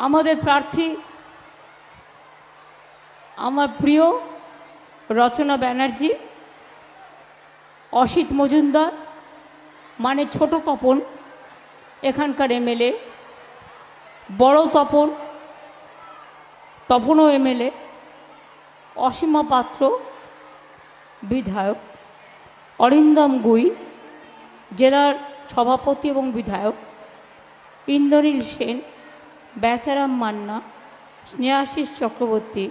আমাদের প্রার্থী আমার প্রিয় রচনা ব্যানার্জি, অসিত মজুমদার মানে ছোট তপন এখানকার এমএলএ, বড় তপন তপনও এমএলএ, অসীমা পাত্র বিধায়ক, অরিন্দম গুই জেলার সভাপতি এবং বিধায়ক, ইন্দ্রনীল সেন, বেচারাম মান্না, স্নেহাশিস চক্রবর্তী,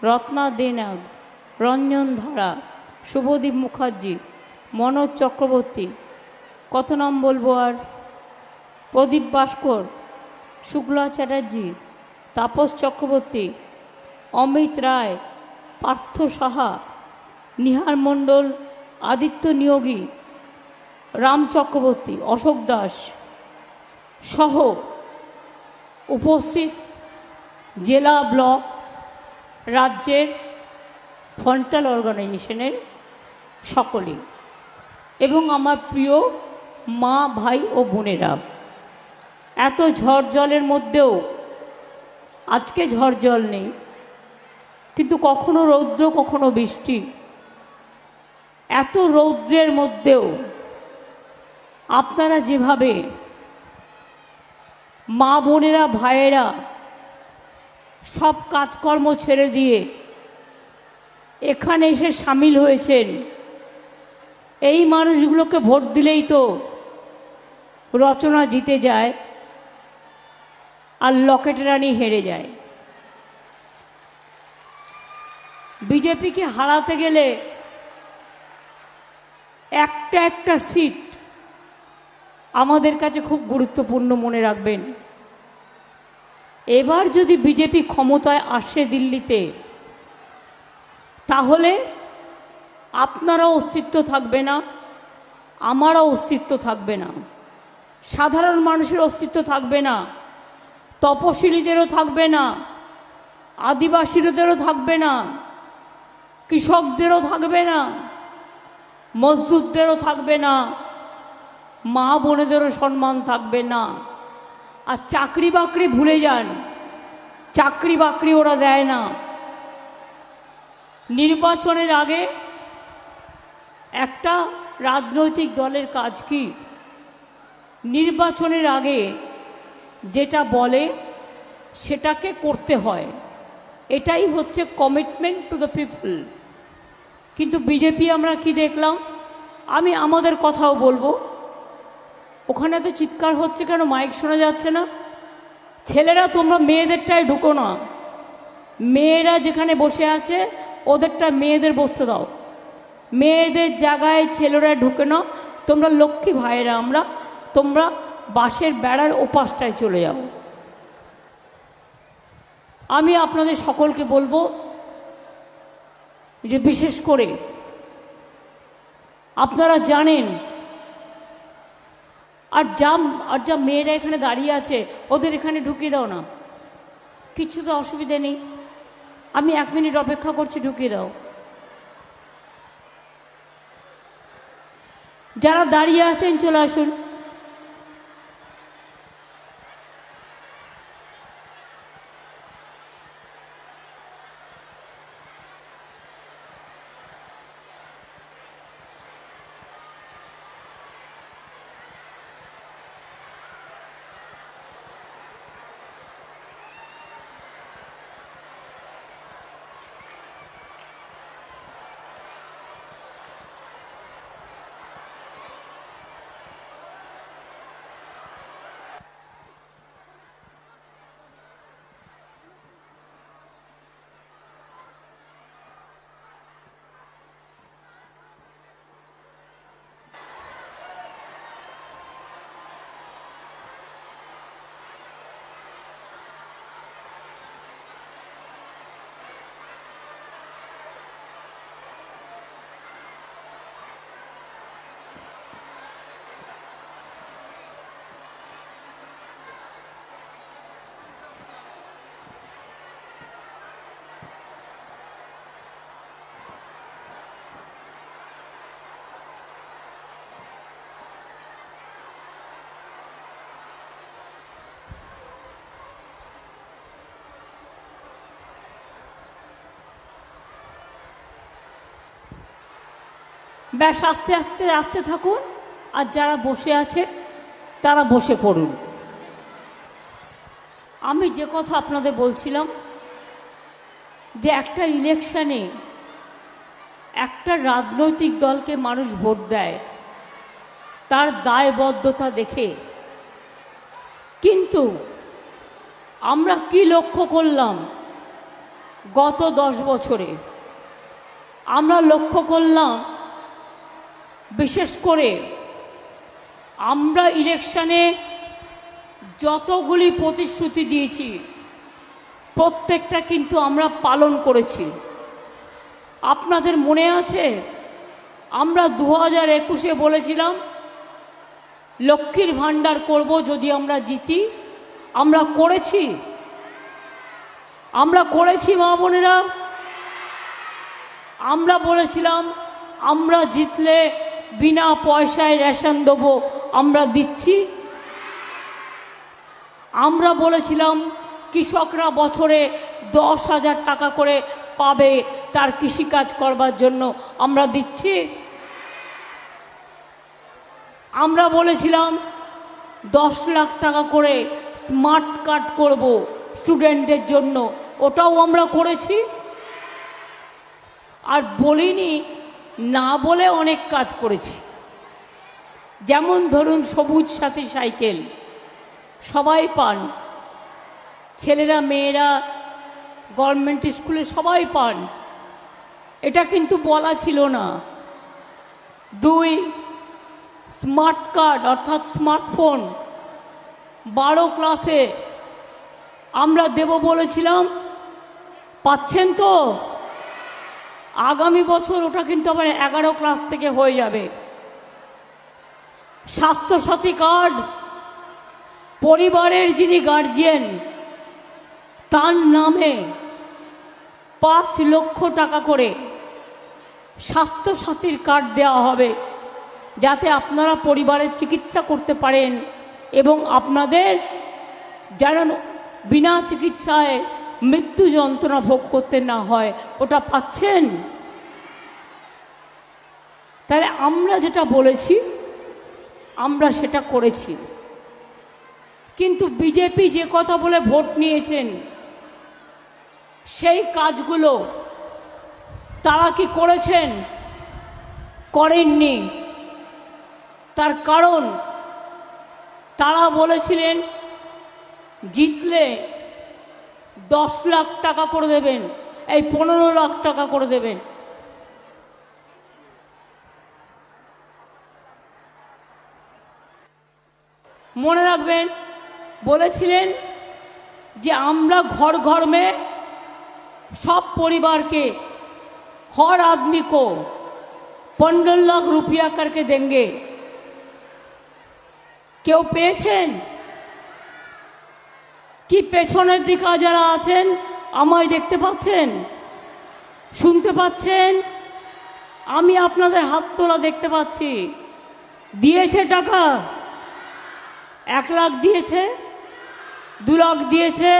রত্না দেনাগ, রঞ্জন ধারা, শুভদীপ মুখার্জি, মনোজ চক্রবর্তী, কত নাম বলবো আর, প্রদীপ ভাস্কর, শুক্লা চ্যাটার্জি, তাপস চক্রবর্তী, অমিত রায়, পার্থ সাহা, নিহার মণ্ডল, আদিত্য নিয়োগী, রাম চক্রবর্তী, অশোক দাস সহ উপস্থিত জেলা, ব্লক, রাজ্যের ফ্রন্টাল অর্গানাইজেশনের সকলেই এবং আমার প্রিয় মা, ভাই ও বোনেরা, এত ঝড় জলের মধ্যেও, আজকে ঝড় জল নেই কিন্তু কখনো রৌদ্র কখনো বৃষ্টি, এত রৌদ্রের মধ্যেও আপনারা যেভাবে মা বোনেরা ভাইয়েরা সব কাজকর্ম ছেড়ে দিয়ে এখানে এসে সামিল হয়েছেন, এই মানুষগুলোকে ভোট দিলেই তো রচনা জিতে যায় আর লকেট রানী হেরে যায়। বিজেপিকে হারাতে গেলে একটা একটা সিট আমাদের কাছে খুব গুরুত্বপূর্ণ, মনে রাখবেন। এবার যদি বিজেপি ক্ষমতায় আসে দিল্লিতে, তাহলে আপনারও অস্তিত্ব থাকবে না, আমারও অস্তিত্ব থাকবে না, সাধারণ মানুষের অস্তিত্ব থাকবে না, তপশিলীদেরও থাকবে না, আদিবাসীদেরও থাকবে না, কৃষকদেরও থাকবে না, মজদুরদেরও থাকবে না, মা বোনেদেরও সম্মান থাকবে না। আর চাকরি বাকরি ভুলে যান, চাকরি বাকরি ওরা দেয় না। নির্বাচনের আগে একটা রাজনৈতিক দলের কাজ কি? নির্বাচনের আগে যেটা বলে সেটাকে করতে হয়, এটাই হচ্ছে কমিটমেন্ট টু দ্য পিপল। কিন্তু বিজেপি আমরা কি দেখলাম? আমি আমাদের কথাও বলবো, ওখানে তো চিৎকার হচ্ছে কেন? মাইক শোনা যাচ্ছে না? ছেলেরা তোমরা মেয়েদেরটায় ঢুকো না, মেয়েরা যেখানে বসে আছে ওদেরটা মেয়েদের বসতে দাও, মেয়েদের জায়গায় ছেলেরা ঢুকে না। তোমরা লক্ষ্মী ভাইয়েরা, আমরা, তোমরা বাঁশের বেড়ার ওপাশটায় চলে যাও। আমি আপনাদের সকলকে বলবো যে বিশেষ করে আপনারা জানেন, আর যা মেয়েরা এখানে দাঁড়িয়ে আছে ওদের এখানে ঢুকিয়ে দাও না, কিছু তো অসুবিধে নেই, আমি 1 মিনিট অপেক্ষা করছি, ঢুকিয়ে দাও। যারা দাঁড়িয়ে আছেন চলে আসুন। ব্যাস আস্তে আস্তে আসতে থাকুন, আর যারা বসে আছে তারা বসে পড়ুন। আমি যে কথা আপনাদের বলছিলাম যে একটা ইলেকশনে একটা রাজনৈতিক দলকে মানুষ ভোট দেয় তার দায়বদ্ধতা দেখে, কিন্তু আমরা কি লক্ষ্য করলাম গত 10 বছরে? আমরা লক্ষ্য করলাম বিশেষ করে আমরা ইলেকশনে যতগুলি প্রতিশ্রুতি দিয়েছি প্রত্যেকটা কিন্তু আমরা পালন করেছি। আপনাদের মনে আছে আমরা 2021-এ বলেছিলাম লক্ষ্মীর ভাণ্ডার করব যদি আমরা জিতি। আমরা করেছি, আমরা করেছি মা বোনেরা। আমরা বলেছিলাম আমরা জিতলে বিনা পয়সায় রেশন দেবো, আমরা দিচ্ছি। আমরা বলেছিলাম কৃষকরা বছরে 10,000 টাকা করে পাবে তার কৃষিকাজ করবার জন্য, আমরা দিচ্ছি। আমরা বলেছিলাম 10 লাখ টাকা করে স্মার্ট কার্ড করব স্টুডেন্টদের জন্য, ওটাও আমরা করেছি। আর বলিনি না বলে অনেক কাজ করেছি, যেমন ধরুন সবুজ সাথী সাইকেল সবাই পান, ছেলেরা মেয়েরা গভর্নমেন্ট স্কুলে সবাই পান, এটা কিন্তু বলা ছিল না। 2 স্মার্ট কার্ড অর্থাৎ স্মার্টফোন 12 ক্লাসে আমরা দেব বলেছিলাম, পাচ্ছেন তো? আগামী বছর ওটা কিন্তু আবার 11 ক্লাস থেকে হয়ে যাবে। স্বাস্থ্যসাথী কার্ড পরিবারের যিনি গার্জিয়ান তার নামে 5 লক্ষ টাকা করে স্বাস্থ্যসাথীর কার্ড দেওয়া হবে, যাতে আপনারা পরিবারের চিকিৎসা করতে পারেন এবং আপনাদের যেন বিনা চিকিৎসায় মৃত্যু যন্ত্রণা ভোগ করতে না হয়। ওটা পাচ্ছেন? তাহলে আমরা যেটা বলেছি আমরা সেটা করেছি। কিন্তু বিজেপি যে কথা বলে ভোট নিয়েছেন সেই কাজগুলো তারা কি করেছেন? করেননি। তার কারণ তারা বলেছিলেন জিতলে 10 লাখ টাকা করে দেবেন, এই 15 লাখ টাকা করে দেবেন। মনে রাখবেন বলেছিলেন যে আমরা घर घर में सब परिवार के हर आदमी को 15 लाख रुपया करके देंगे। কেউ পেয়েছেন কি? পেছনের দিকে যারা আছেন আমায় দেখতে পাচ্ছেন, শুনতে পাচ্ছেন? আমি আপনাদের হাত তোলা দেখতে পাচ্ছি। দিয়েছে টাকা? 1 লাখ দিয়েছে, 2 লাখ দিয়েছে,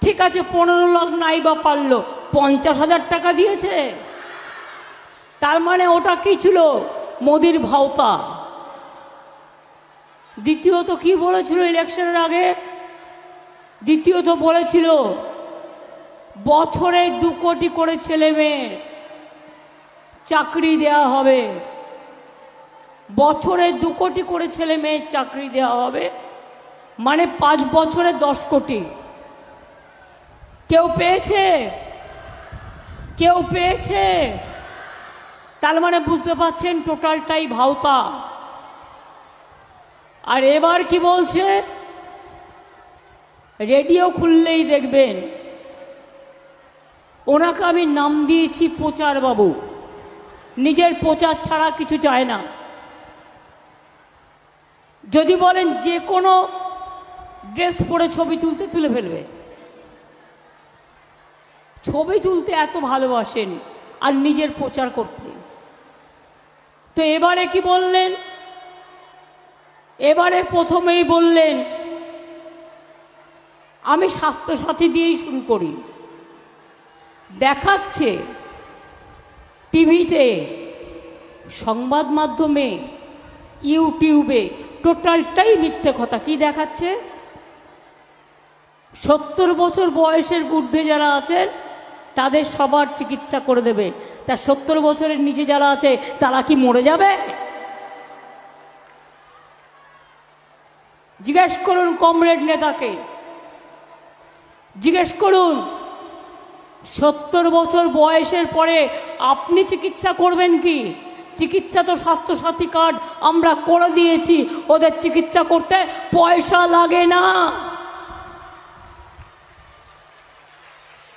ঠিক আছে 15 লাখ নাই বা পারলো, 50,000 টাকা দিয়েছে। তার মানে ওটা কি ছিল? মোদির ভাওতা। দ্বিতীয়ত কি বলেছিল ইলেকশনের আগে? দ্বিতীয়ত বলেছিল বছরে 2 কোটি করে ছেলে মেয়ে চাকরি দেওয়া হবে, বছরে 2 কোটি করে ছেলে মেয়ের চাকরি দেওয়া হবে, মানে 5 বছরে 10 কোটি। কেউ পেয়েছে? কেউ পেয়েছে? তার মানে বুঝতে পাচ্ছেন টোটালটাই ভাওতা। আর এবার কি বলছে? রেডিও খুললেই দেখবেন ওনাকে আমি নাম দিয়েছি প্রচার বাবু। নিজের প্রচার ছাড়া কিছু চায় না। যদি বলেন যে কোনো ড্রেস পরে ছবি তুলতে তুলে ফেলবে। ছবি তুলতে এত ভালোবাসেন আর নিজের প্রচার করতে। তো এবারে কি বললেন? এবারে প্রথমেই বললেন আমি স্বাস্থ্যসাথী দিয়েই শুরু করি। দেখাচ্ছে টিভিতে সংবাদ মাধ্যমে, ইউটিউবে টোটালটাই মিথ্যে কথা। কি দেখাচ্ছে? 70 বছর বয়সের ঊর্ধ্বে যারা আছেন তাদের সবার চিকিৎসা করে দেবে। তার 70 বছরের নিচে যারা আছে তারা কি মরে যাবে? জিজ্ঞেস করুন কমরেড নেতাকে, জিজ্ঞেস করুন 70 বছর বয়সের পরে আপনি চিকিৎসা করবেন কি? চিকিৎসা তো স্বাস্থ্যসাথী কার্ড আমরা করে দিয়েছি, ওদের চিকিৎসা করতে পয়সা লাগে না।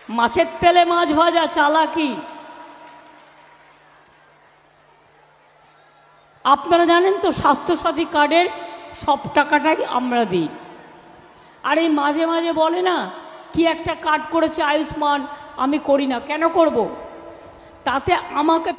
মাছের তেলে মাছ ভাজা চালাকি। আপনারা জানেন তো স্বাস্থ্যসাথী কার্ডের সব টাকাটাই আমরা দিই। আর এই মাঝে মাঝে বলে না কি একটা কার্ড করেছে আয়ুষ্মান, আমি করি না। কেন করব? তাতে আমাকে